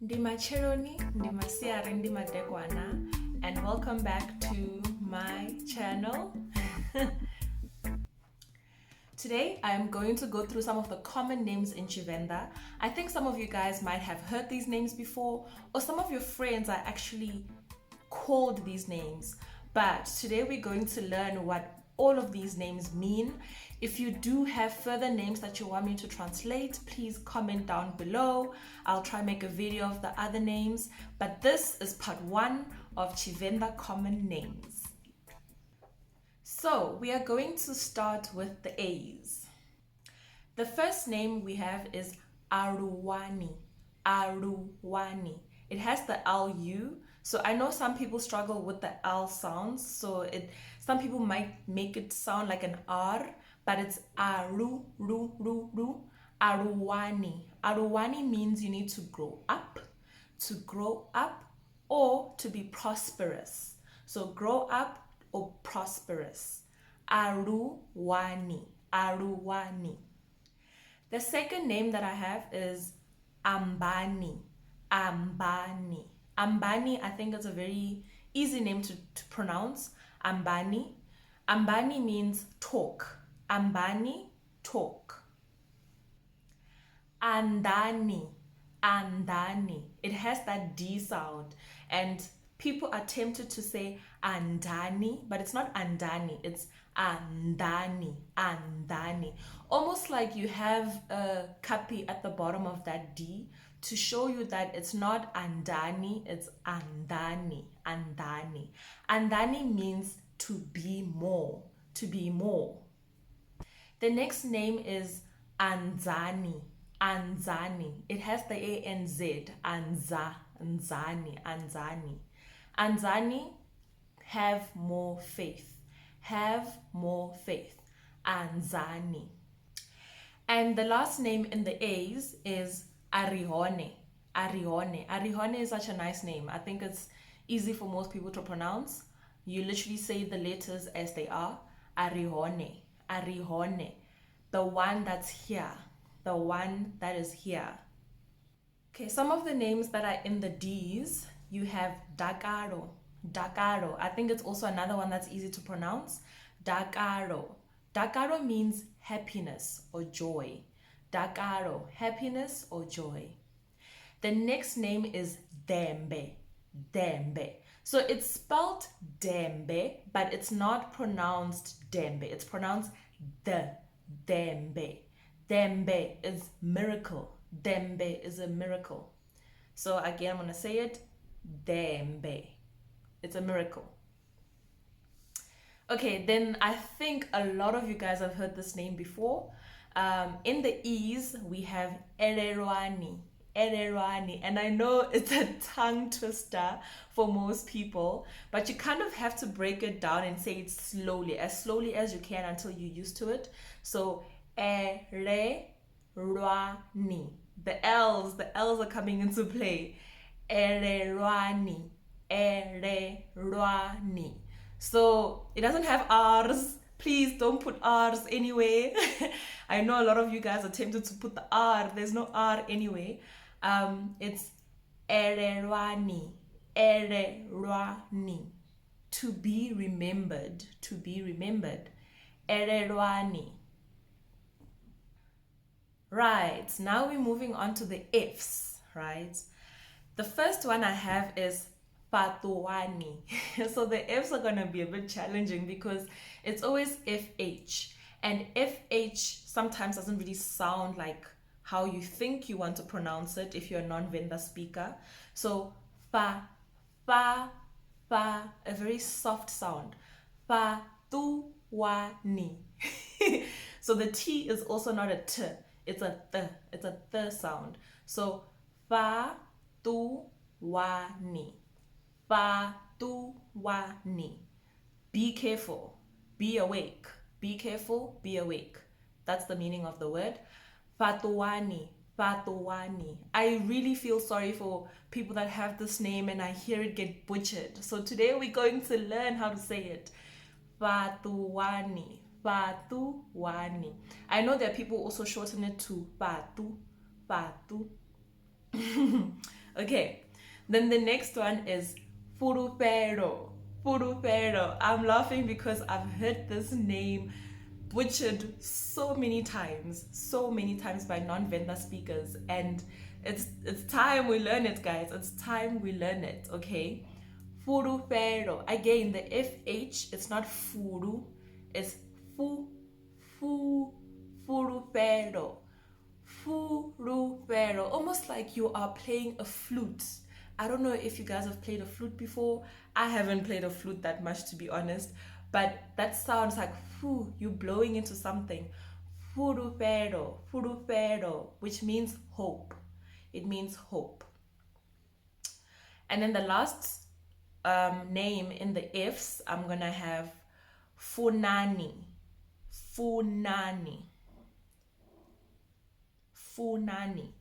Ndimacheloni, ndimasiari, ndimadekwana, and welcome back to my channel. Today, I'm going to go through some of the common names in Tshivenda. I think some of you guys might have heard these names before, or some of your friends are actually called these names. But today we're going to learn what all of these names mean. If you do have further names that you want me to translate, please comment down below. I'll try and make a video of the other names. But this is part 1 of Tshivenda common names. So we are going to start with the A's. The first name we have is Aruwani. Aruwani. It has the LU. So I know some people struggle with the L sounds. So some people might make it sound like an R, but it's Aru, Ru, Ru, Ru. Aruwani. Aruwani means you need to grow up, or to be prosperous. So grow up or prosperous. Aruwani. Aruwani. The second name that I have is Ambani. Ambani. Ambani, I think it's a very easy name to pronounce. Ambani. Ambani means talk. Ambani, talk. Andani. Andani. It has that D sound. And people are tempted to say Andani, but it's not Andani, it's Andani. Andani. Almost like you have a kapi at the bottom of that D to show you that it's not Andani, it's Andani. Andani. Andani means to be more. To be more. The next name is Anzani. Anzani. It has the A-N-Z. Anza. Anzani. Anzani. Anzani, have more faith. Have more faith. Anzani. And the last name in the A's is Arihone. Arihone. Arihone is such a nice name. I think it's easy for most people to pronounce. You literally say the letters as they are. Arihone. Arihone. The one that's here. The one that is here. Okay, some of the names that are in the D's, you have Dakaro. Dakaro. I think it's also another one that's easy to pronounce. Dakaro. Dakaro means happiness or joy. Dakaro, happiness or joy. The next name is Dembe. Dembe. So it's spelled Dembe, but it's not pronounced Dembe. It's pronounced Dembe. Dembe is miracle. Dembe is a miracle. So again, I'm going to say it. Dembe. It's a miracle. Okay, then I think a lot of you guys have heard this name before. In the E's, we have Ererwani. Ererwani. And I know it's a tongue twister for most people, but you kind of have to break it down and say it slowly as you can until you're used to it. So, Ererwani. The L's are coming into play. Ererwani. Ererwani. So it doesn't have R's. Please don't put R's anyway. I know a lot of you guys are tempted to put the R. There's no R anyway. It's Ererwani. Ererwani. To be remembered. To be remembered. Ererwani. Right, now we're moving on to the F's, right? The first one I have is Patuani. So the F's are going to be a bit challenging because it's always FH. And FH sometimes doesn't really sound like how you think you want to pronounce it if you're a non-Venda speaker. So a very soft sound. Patuani. So the T is also not a T. It's a th sound. So Patuani. Patuani. Be careful. Be awake. Be careful. Be awake. That's the meaning of the word. Patuani. Patuani. I really feel sorry for people that have this name and I hear it get butchered. So today we're going to learn how to say it. Patuani. Patuani. I know that people also shorten it to Patu. Patu. Okay. Then the next one is Furufero. Furufero. I'm laughing because I've heard this name butchered so many times by non-Venda speakers, and it's time we learn it, guys. It's time we learn it, okay? Furufero. Again, the FH, it's not furu, it's fu, furufero. Furufero. Almost like you are playing a flute. I don't know if you guys have played a flute before. I haven't played a flute that much, to be honest. But that sounds like you blowing into something. Furufero, furufero, which means hope. It means hope. And then the last name in the F's, I'm gonna have Funani. Funani. Funani.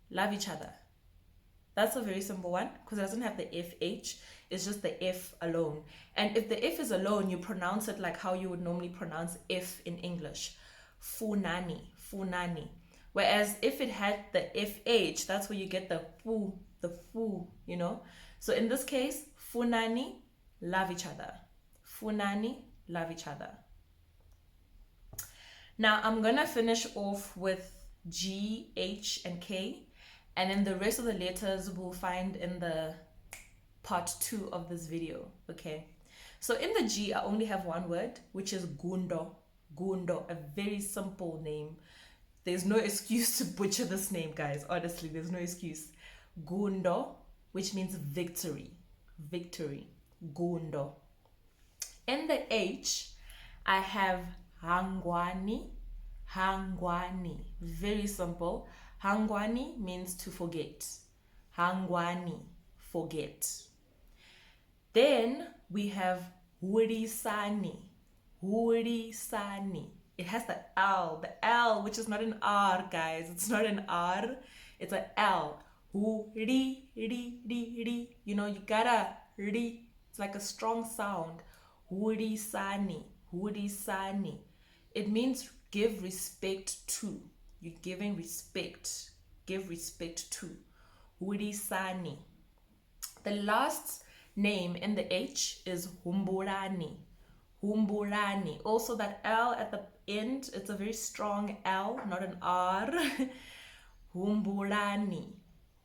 Love each other. That's a very simple one because it doesn't have the FH. It's just the F alone. And if the F is alone, you pronounce it like how you would normally pronounce F in English. Funani. Funani. Whereas if it had the FH, that's where you get the fu, you know. So in this case, Funani, love each other. Funani, love each other. Now I'm gonna finish off with G, H, and K, and then the rest of the letters we'll find in the part 2 of this video, okay? So in the G, I only have one word, which is Gundo. Gundo, a very simple name. There's no excuse to butcher this name, guys. Honestly, there's no excuse. Gundo, which means victory. Victory. Gundo. In the H, I have Hangwani. Hangwani. Very simple. Hangwani means to forget. Hangwani, forget. Then we have Hurisani. Hurisani. It has the L, which is not an R, guys. It's not an R. It's an L. Huri, ri. You know, you gotta ri. It's like a strong sound. Hurisani. Hurisani. It means give respect to. You're giving respect. Give respect to. Hurisani. The last name in the H is Humbulani. Humbulani. Also that L at the end, it's a very strong L, not an R. Humbulani.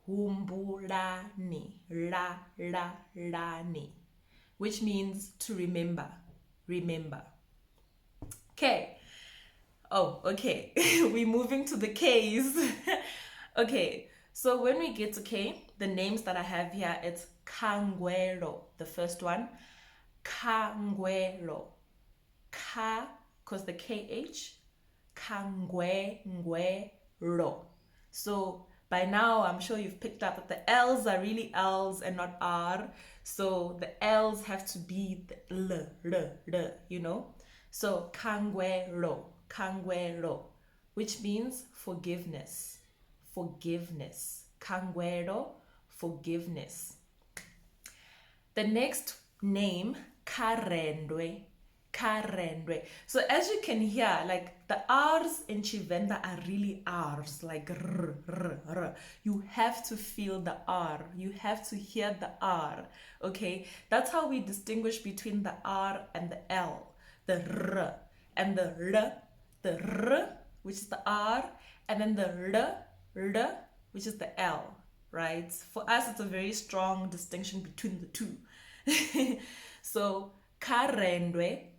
Humbulani. Lani. Which means to remember. Remember. Okay. Oh, okay. We're moving to the K's. Okay. So when we get to K, the names that I have here, it's Kangwero, the first one. Kangwero. Ka, because the KH. Kangwero. So by now, I'm sure you've picked up that the L's are really L's and not R. So the L's have to be the L, you know? So Kangwero. Kangwero, which means forgiveness. Forgiveness. Kangwero, forgiveness. The next name, Karendwe. Karendwe. So as you can hear, like the R's in Tshivenda are really R's, like r. You have to feel the R. You have to hear the R. Okay? That's how we distinguish between the R and the L. The R and the R. The R, which is the R, and then the R, which is the L, right? For us, it's a very strong distinction between the two. So, Karendwe,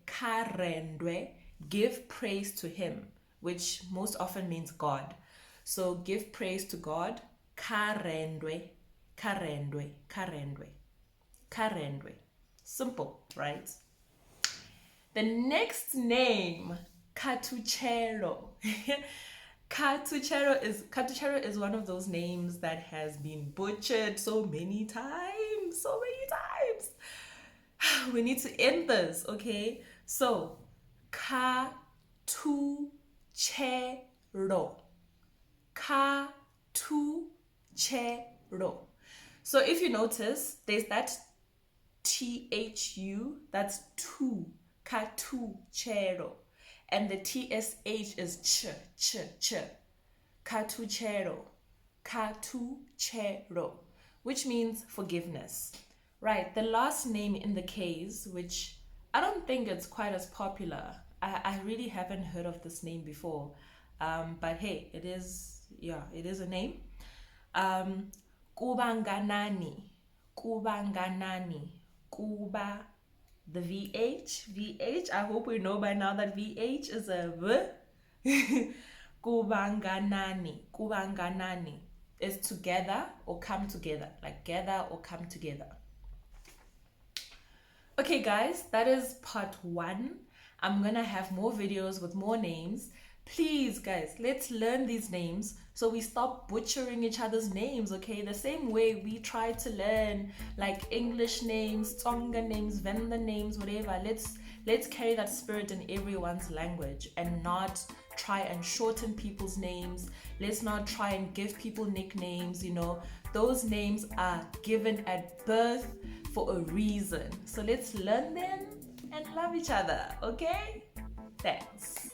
give praise to him, which most often means God. So, give praise to God. Karendwe. Simple, right? The next name, Katuchero. Katuchero is one of those names that has been butchered so many times. We need to end this, okay? So, Katuchero. Katuchero. So if you notice, there's that THU, that's two. Katuchero. And the TSH is ch. Katuchero. Katuchero, which means forgiveness. Right, the last name in the case, which I don't think it's quite as popular. I really haven't heard of this name before. But hey, it is a name. Kubanganani. Kubanganani. Kuba, the VH. I hope we know by now that VH is a V. Kubanganani. Kubanganani is together or come together. Like gather or come together. Okay guys, that is part 1. I'm gonna have more videos with more names. Please guys, let's learn these names so we stop butchering each other's names, okay? The same way we try to learn like English names, Tonga names, Venda names, whatever. Let's carry that spirit in everyone's language and not try and shorten people's names. Let's not try and give people nicknames, you know. Those names are given at birth for a reason. So let's learn them and love each other, okay? Thanks.